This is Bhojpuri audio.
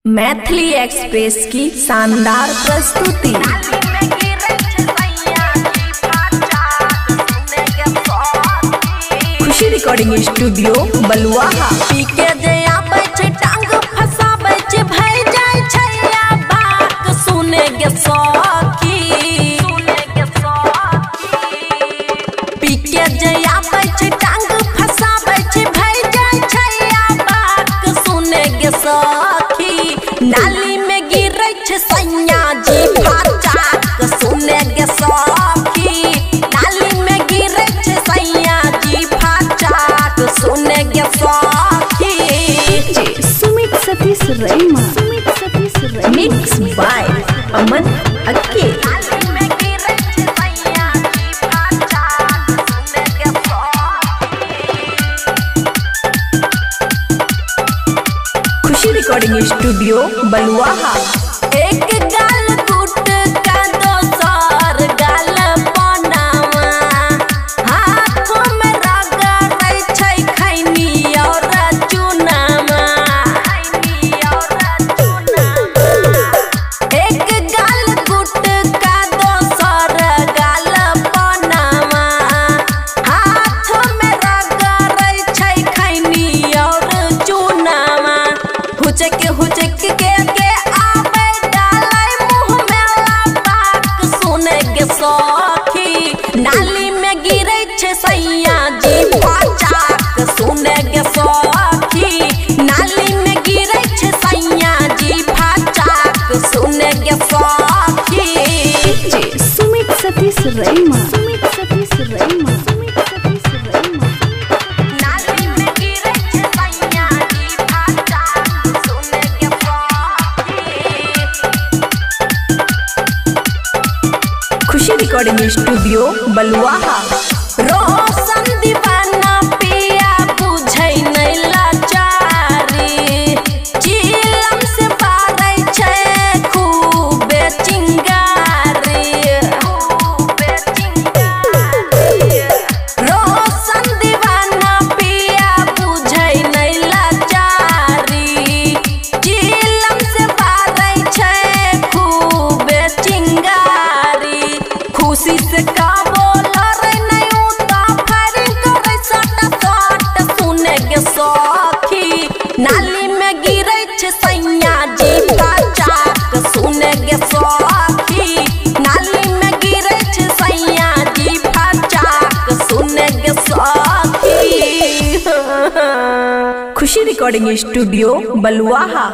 मैथिली एक्सप्रेस की शानदार प्रस्तुति। खुशी रिकॉर्डिंग स्टूडियो बलुआहा। पीके जे आबै छै टांग फसाबै छै भई जाय छै या बात सुने गे सखी। पीके जे आबै छै टांग फसाबै छै भई जाय छै या बात सुने गे सखी। नाली में गिरै छै सैया जी फाचाक सुने गे सखी। नाली में गिरै छै सैया जी फाचाक सुने गे सखी। सुमित सतीश रैमा मिक्स बाय अमन अक्के। खुशी रिकॉर्डिंग स्टूडियो बलुआहा। एक गाल गुट का दोसर गाल बनावा हाथों में रगड़ै छै खैनी और चूनामा। एक गाल गुट का दोसर गाल बनावा हाथों में रगड़ै छै खैनी और चूनामा। हुचक के आबै डालै मुँह में लपाक सुने गे सखी। नाली में गिरै छै सैया जी फाचाक सुने गे सखी। नाली में गिरै छै सैया जी फाचाक सुने गे सखी। सुमित सतीश रैमा खुशी रिकॉर्डिंग स्टूडियो बलुआहा। रोशन दीवाना पिया बुझै नै लाचारी चिलम से पारै छै खूबे चिंगारी। रोशन दीवाना पिया बुझै नै लाचारी चिलम से पारै छै खूबे चिंगारी। खुशी से का बोलरै नै उता फारी करै सट सुने गे सखी। नाली में गिरै छै सैया जी फाचाक सुने गे सखी। नाली में गिरै छै सैया जी फाचाक सुने गे सखी। खुशी रिकॉर्डिंग स्टूडियो बलुआहा।